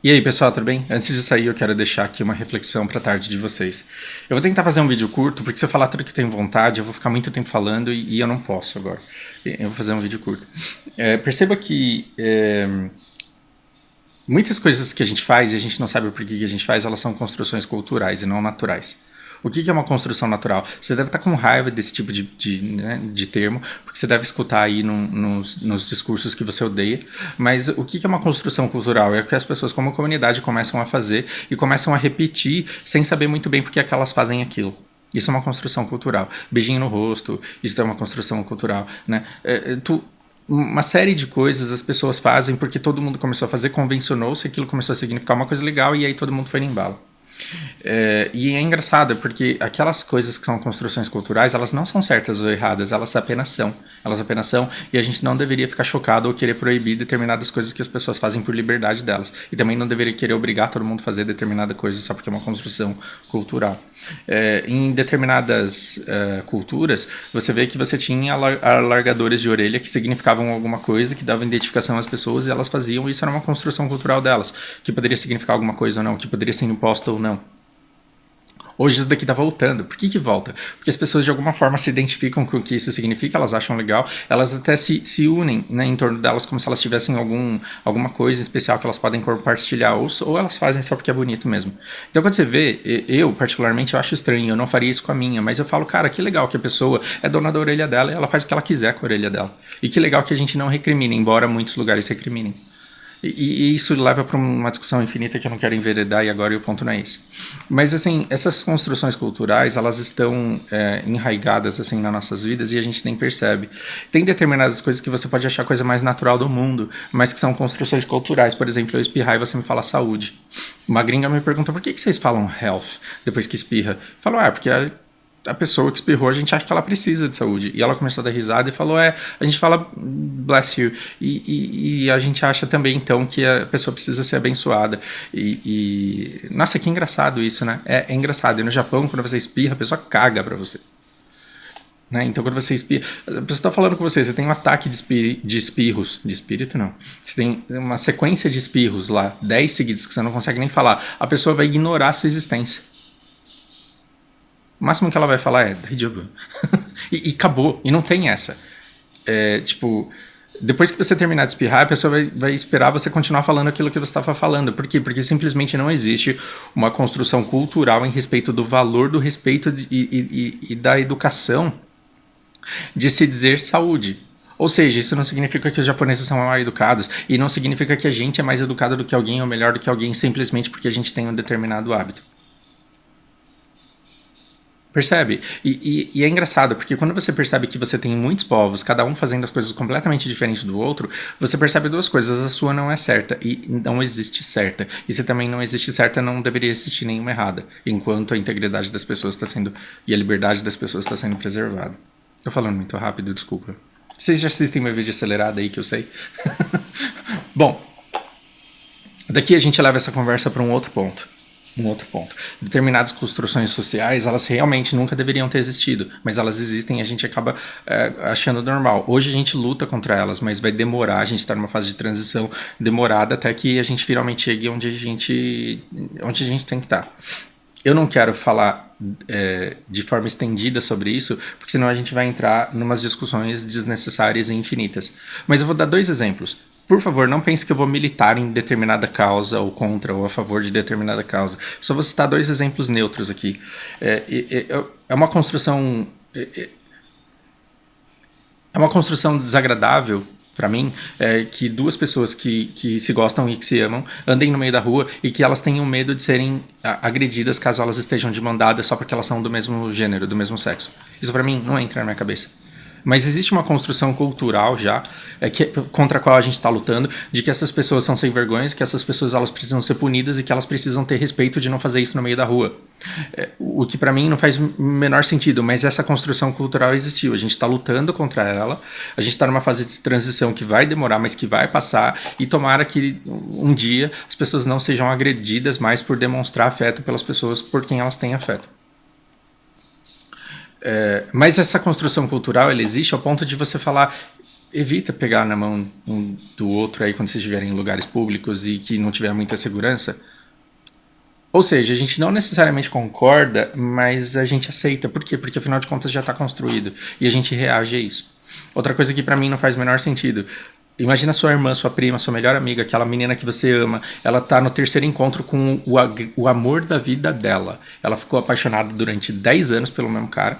E aí, pessoal, tudo bem? Antes de sair, eu quero deixar aqui uma reflexão para a tarde de vocês. Eu vou tentar fazer um vídeo curto, porque se eu falar tudo que eu tenho vontade, eu vou ficar muito tempo falando e eu não posso agora. Eu vou fazer um vídeo curto. Perceba que muitas coisas que a gente faz e a gente não sabe o porquê que a gente faz, elas são construções culturais e não naturais. O que é uma construção natural? Você deve estar com raiva desse tipo de termo, porque você deve escutar aí nos discursos que você odeia. Mas o que é uma construção cultural? É o que as pessoas, como comunidade, começam a fazer e começam a repetir sem saber muito bem por que é que elas fazem aquilo. Isso é uma construção cultural. Beijinho no rosto, isso é uma construção cultural. Né? Uma série de coisas as pessoas fazem porque todo mundo começou a fazer, convencionou-se, aquilo começou a significar uma coisa legal e aí todo mundo foi no embalo. E é engraçado porque aquelas coisas que são construções culturais, elas não são certas ou erradas, elas apenas são. Elas apenas são e a gente não deveria ficar chocado ou querer proibir determinadas coisas que as pessoas fazem por liberdade delas. E também não deveria querer obrigar todo mundo a fazer determinada coisa só porque é uma construção cultural. Em determinadas culturas, você vê que você tinha alargadores de orelha que significavam alguma coisa, que davam identificação às pessoas e elas faziam, e isso era uma construção cultural delas, que poderia significar alguma coisa ou não, que poderia ser imposta ou não. Hoje isso daqui tá voltando. Por que volta? Porque as pessoas de alguma forma se identificam com o que isso significa, elas acham legal, elas até se unem, né, em torno delas como se elas tivessem alguma coisa especial que elas podem compartilhar, ou elas fazem só porque é bonito mesmo. Então quando você vê, eu particularmente eu acho estranho, eu não faria isso com a minha, mas eu falo, cara, que legal que a pessoa é dona da orelha dela e ela faz o que ela quiser com a orelha dela. E que legal que a gente não recrimine, embora muitos lugares recriminem. E isso leva para uma discussão infinita que eu não quero enveredar e agora o ponto não é esse. Mas assim, essas construções culturais, elas estão enraigadas assim nas nossas vidas e a gente nem percebe. Tem determinadas coisas que você pode achar a coisa mais natural do mundo, mas que são construções culturais. Por exemplo, eu espirrar e você me fala saúde. Uma gringa me pergunta por que vocês falam health depois que espirra. Eu falo, porque a pessoa que espirrou, a gente acha que ela precisa de saúde. E ela começou a dar risada e falou, a gente fala bless you. E a gente acha também, então, que a pessoa precisa ser abençoada. Nossa, que engraçado isso, né? É engraçado. E no Japão, quando você espirra, a pessoa caga pra você. Né? Então, quando você espirra, a pessoa está falando com você, você tem um ataque de espirros, de espírito não, você tem uma sequência de espirros lá, 10 seguidos, que você não consegue nem falar, a pessoa vai ignorar a sua existência. O máximo que ela vai falar é daijoubu. e acabou. E não tem essa. Depois que você terminar de espirrar, a pessoa vai esperar você continuar falando aquilo que você estava falando. Por quê? Porque simplesmente não existe uma construção cultural em respeito do valor do respeito e da educação de se dizer saúde. Ou seja, isso não significa que os japoneses são mal educados e não significa que a gente é mais educado do que alguém ou melhor do que alguém simplesmente porque a gente tem um determinado hábito. Percebe? E é engraçado, porque quando você percebe que você tem muitos povos, cada um fazendo as coisas completamente diferentes do outro, você percebe duas coisas. A sua não é certa e não existe certa. E se também não existe certa, não deveria existir nenhuma errada, enquanto a integridade das pessoas está sendo e a liberdade das pessoas está sendo preservada. Tô falando muito rápido, desculpa. Vocês já assistem meu vídeo acelerado aí, que eu sei? Bom, daqui a gente leva essa conversa para um outro ponto. Determinadas construções sociais, elas realmente nunca deveriam ter existido, mas elas existem e a gente acaba achando normal. Hoje a gente luta contra elas, mas vai demorar, a gente está numa fase de transição demorada até que a gente finalmente chegue onde a gente tem que estar. Eu não quero falar de forma estendida sobre isso, porque senão a gente vai entrar em umas discussões desnecessárias e infinitas. Mas eu vou dar 2 exemplos. Por favor, não pense que eu vou militar em determinada causa, ou contra, ou a favor de determinada causa. Só vou citar 2 exemplos neutros aqui. É uma construção... É uma construção desagradável para mim, que 2 pessoas que se gostam e que se amam andem no meio da rua e que elas tenham medo de serem agredidas caso elas estejam de mão dada só porque elas são do mesmo gênero, do mesmo sexo. Isso para mim não entra na minha cabeça. Mas existe uma construção cultural já contra a qual a gente está lutando, de que essas pessoas são sem vergonhas, que essas pessoas elas precisam ser punidas e que elas precisam ter respeito de não fazer isso no meio da rua. O que para mim não faz o menor sentido, mas essa construção cultural existiu. A gente está lutando contra ela, a gente está numa fase de transição que vai demorar, mas que vai passar, e tomara que um dia as pessoas não sejam agredidas mais por demonstrar afeto pelas pessoas por quem elas têm afeto. Mas essa construção cultural ela existe ao ponto de você falar evita pegar na mão um do outro aí quando vocês estiverem em lugares públicos e que não tiver muita segurança. Ou seja, a gente não necessariamente concorda, mas a gente aceita. Por quê? Porque afinal de contas já está construído e a gente reage a isso. Outra coisa que para mim não faz o menor sentido. Imagina sua irmã, sua prima, sua melhor amiga, aquela menina que você ama. Ela tá no terceiro encontro com o amor da vida dela. Ela ficou apaixonada durante 10 anos pelo mesmo cara.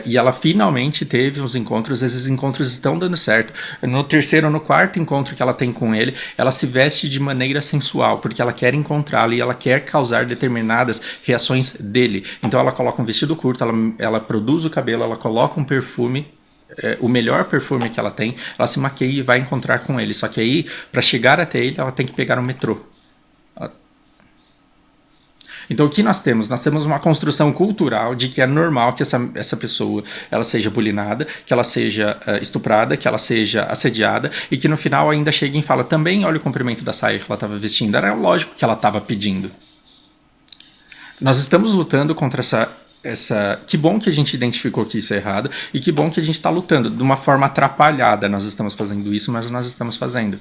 E ela finalmente teve uns encontros, esses encontros estão dando certo. No terceiro ou no quarto encontro que ela tem com ele, ela se veste de maneira sensual, porque ela quer encontrá-lo e ela quer causar determinadas reações dele. Então ela coloca um vestido curto, ela produz o cabelo, ela coloca um perfume, o melhor perfume que ela tem, ela se maquia e vai encontrar com ele. Só que aí, para chegar até ele, ela tem que pegar um metrô. Então o que nós temos? Nós temos uma construção cultural de que é normal que essa pessoa ela seja bulinada, que ela seja estuprada, que ela seja assediada e que no final ainda chega e fala também olha o comprimento da saia que ela estava vestindo. Era lógico que ela estava pedindo. Nós estamos lutando contra essa. Que bom que a gente identificou que isso é errado e que bom que a gente está lutando. De uma forma atrapalhada nós estamos fazendo isso, mas nós estamos fazendo.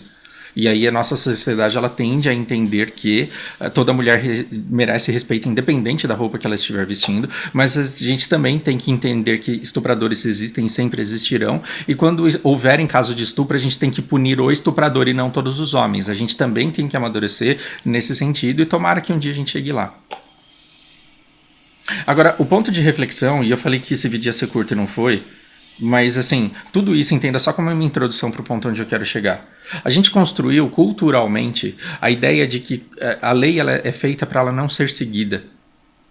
E aí a nossa sociedade ela tende a entender que toda mulher merece respeito independente da roupa que ela estiver vestindo, mas a gente também tem que entender que estupradores existem e sempre existirão, e quando houverem caso de estupro, a gente tem que punir o estuprador e não todos os homens. A gente também tem que amadurecer nesse sentido e tomara que um dia a gente chegue lá. Agora, o ponto de reflexão, e eu falei que esse vídeo ia ser curto e não foi, mas assim, tudo isso entenda só como uma introdução para o ponto onde eu quero chegar. A gente construiu culturalmente a ideia de que a lei ela é feita para ela não ser seguida.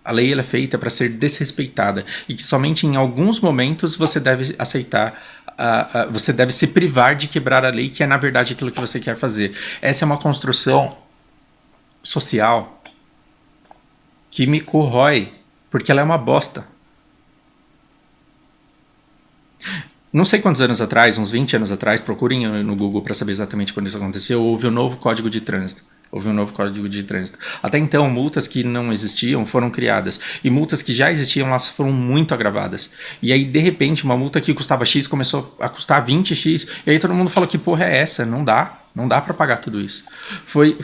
A lei ela é feita para ser desrespeitada e que somente em alguns momentos você deve aceitar, você deve se privar de quebrar a lei, que é na verdade aquilo que você quer fazer. Essa é uma construção social que me corrói, porque ela é uma bosta. Não sei quantos anos atrás, uns 20 anos atrás, procurem no Google para saber exatamente quando isso aconteceu, houve um novo Código de Trânsito. Houve um novo Código de Trânsito. Até então, multas que não existiam foram criadas. E multas que já existiam, elas foram muito agravadas. E aí, de repente, uma multa que custava X começou a custar 20X. E aí todo mundo falou, que porra é essa? Não dá. Não dá para pagar tudo isso. Foi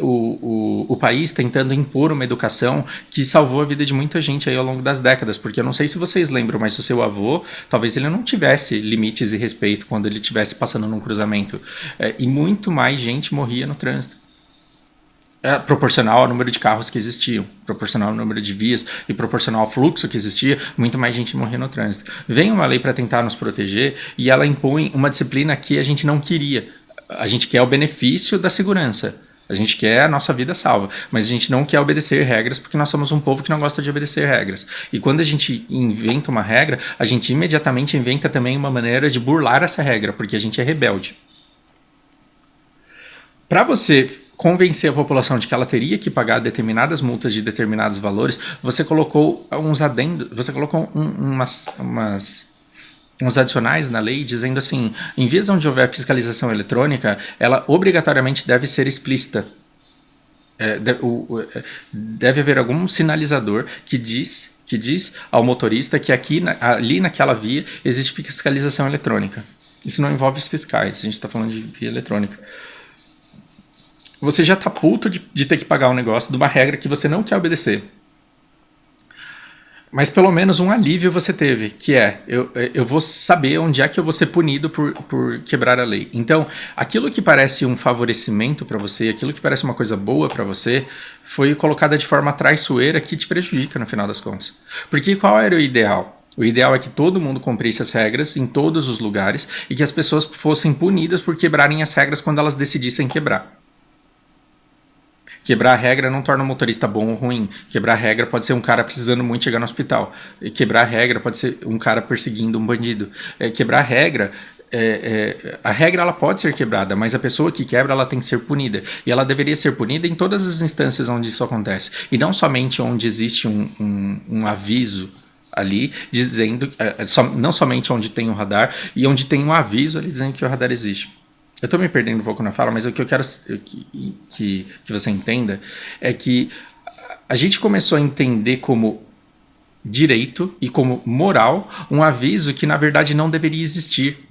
o país tentando impor uma educação que salvou a vida de muita gente aí ao longo das décadas, porque eu não sei se vocês lembram, mas o seu avô, talvez ele não tivesse limites e respeito quando ele estivesse passando num cruzamento. E muito mais gente morria no trânsito. Proporcional ao número de carros que existiam, proporcional ao número de vias e proporcional ao fluxo que existia, muito mais gente morria no trânsito. Vem uma lei para tentar nos proteger e ela impõe uma disciplina que a gente não queria. A gente quer o benefício da segurança. A gente quer a nossa vida salva, mas a gente não quer obedecer regras porque nós somos um povo que não gosta de obedecer regras. E quando a gente inventa uma regra, a gente imediatamente inventa também uma maneira de burlar essa regra, porque a gente é rebelde. Para você convencer a população de que ela teria que pagar determinadas multas de determinados valores, você colocou uns adendos, você colocou uns adicionais na lei dizendo assim, em vias onde houver fiscalização eletrônica, ela obrigatoriamente deve ser explícita. Deve haver algum sinalizador que diz ao motorista que ali naquela via existe fiscalização eletrônica. Isso não envolve os fiscais, a gente está falando de via eletrônica. Você já está puto de ter que pagar um negócio de uma regra que você não quer obedecer. Mas pelo menos um alívio você teve, que é, eu vou saber onde é que eu vou ser punido por quebrar a lei. Então, aquilo que parece um favorecimento para você, aquilo que parece uma coisa boa para você, foi colocada de forma traiçoeira que te prejudica no final das contas. Porque qual era o ideal? O ideal é que todo mundo cumprisse as regras em todos os lugares e que as pessoas fossem punidas por quebrarem as regras quando elas decidissem quebrar. Quebrar a regra não torna o motorista bom ou ruim. Quebrar a regra pode ser um cara precisando muito chegar no hospital. Quebrar a regra pode ser um cara perseguindo um bandido. Quebrar a regra... a regra ela pode ser quebrada, mas a pessoa que quebra ela tem que ser punida. E ela deveria ser punida em todas as instâncias onde isso acontece. E não somente onde existe um aviso ali, dizendo... não somente onde tem um radar, e onde tem um aviso ali dizendo que o radar existe. Eu estou me perdendo um pouco na fala, mas o que eu quero que você entenda é que a gente começou a entender como direito e como moral um aviso que na verdade não deveria existir.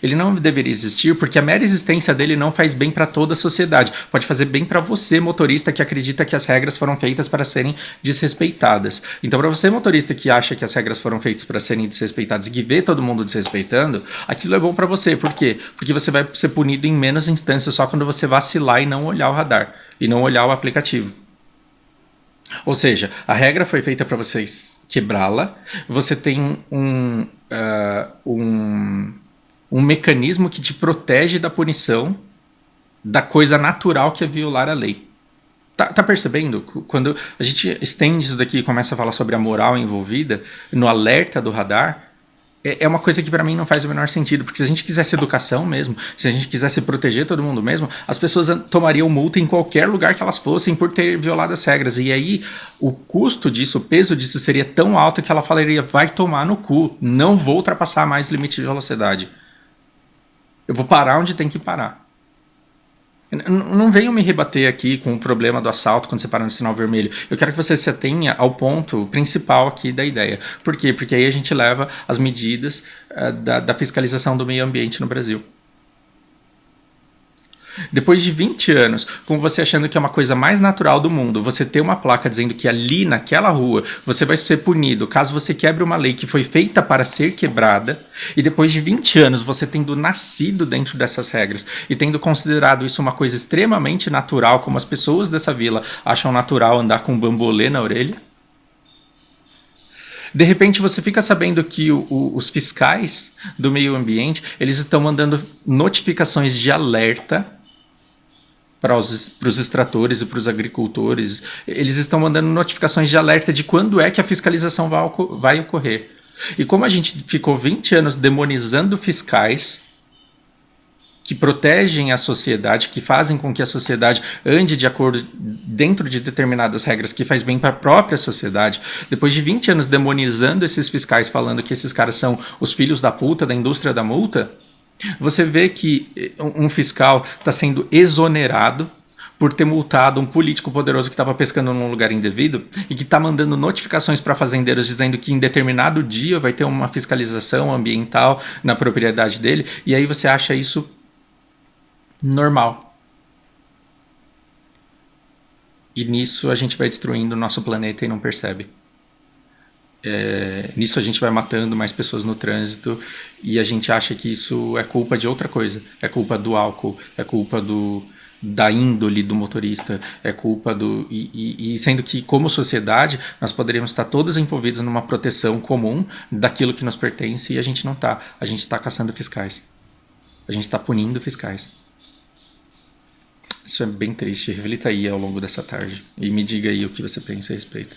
Ele não deveria existir porque a mera existência dele não faz bem para toda a sociedade. Pode fazer bem para você, motorista, que acredita que as regras foram feitas para serem desrespeitadas. Então, para você, motorista, que acha que as regras foram feitas para serem desrespeitadas e que vê todo mundo desrespeitando, aquilo é bom para você. Por quê? Porque você vai ser punido em menos instâncias só quando você vacilar e não olhar o radar e não olhar o aplicativo. Ou seja, a regra foi feita para vocês quebrá-la. Você tem um mecanismo que te protege da punição da coisa natural que é violar a lei. Tá percebendo? Quando a gente estende isso daqui e começa a falar sobre a moral envolvida, no alerta do radar, é uma coisa que para mim não faz o menor sentido, porque se a gente quisesse educação mesmo, se a gente quisesse proteger todo mundo mesmo, as pessoas tomariam multa em qualquer lugar que elas fossem por ter violado as regras, e aí o custo disso, o peso disso seria tão alto que ela falaria, vai tomar no cu, não vou ultrapassar mais o limite de velocidade. Eu vou parar onde tem que parar. Não venham me rebater aqui com o problema do assalto quando você para no sinal vermelho. Eu quero que você se atenha ao ponto principal aqui da ideia. Por quê? Porque aí a gente leva as medidas da fiscalização do meio ambiente no Brasil. Depois de 20 anos, com você achando que é uma coisa mais natural do mundo, você ter uma placa dizendo que ali naquela rua você vai ser punido caso você quebre uma lei que foi feita para ser quebrada, e depois de 20 anos você tendo nascido dentro dessas regras e tendo considerado isso uma coisa extremamente natural, como as pessoas dessa vila acham natural andar com um bambolê na orelha, de repente você fica sabendo que os fiscais do meio ambiente eles estão mandando notificações de alerta para os extratores e para os agricultores, eles estão mandando notificações de alerta de quando é que a fiscalização vai ocorrer. E como a gente ficou 20 anos demonizando fiscais que protegem a sociedade, que fazem com que a sociedade ande de acordo dentro de determinadas regras que faz bem para a própria sociedade, depois de 20 anos demonizando esses fiscais, falando que esses caras são os filhos da puta, da indústria da multa, você vê que um fiscal está sendo exonerado por ter multado um político poderoso que estava pescando num lugar indevido e que está mandando notificações para fazendeiros dizendo que em determinado dia vai ter uma fiscalização ambiental na propriedade dele, e aí você acha isso normal. E nisso a gente vai destruindo o nosso planeta e não percebe. Nisso a gente vai matando mais pessoas no trânsito e a gente acha que isso é culpa de outra coisa. É culpa do álcool, é culpa da índole do motorista, é culpa do... E sendo que, como sociedade, nós poderíamos estar todos envolvidos numa proteção comum daquilo que nos pertence e a gente não está. A gente está caçando fiscais. A gente está punindo fiscais. Isso é bem triste. Reflita aí ao longo dessa tarde e me diga aí o que você pensa a respeito.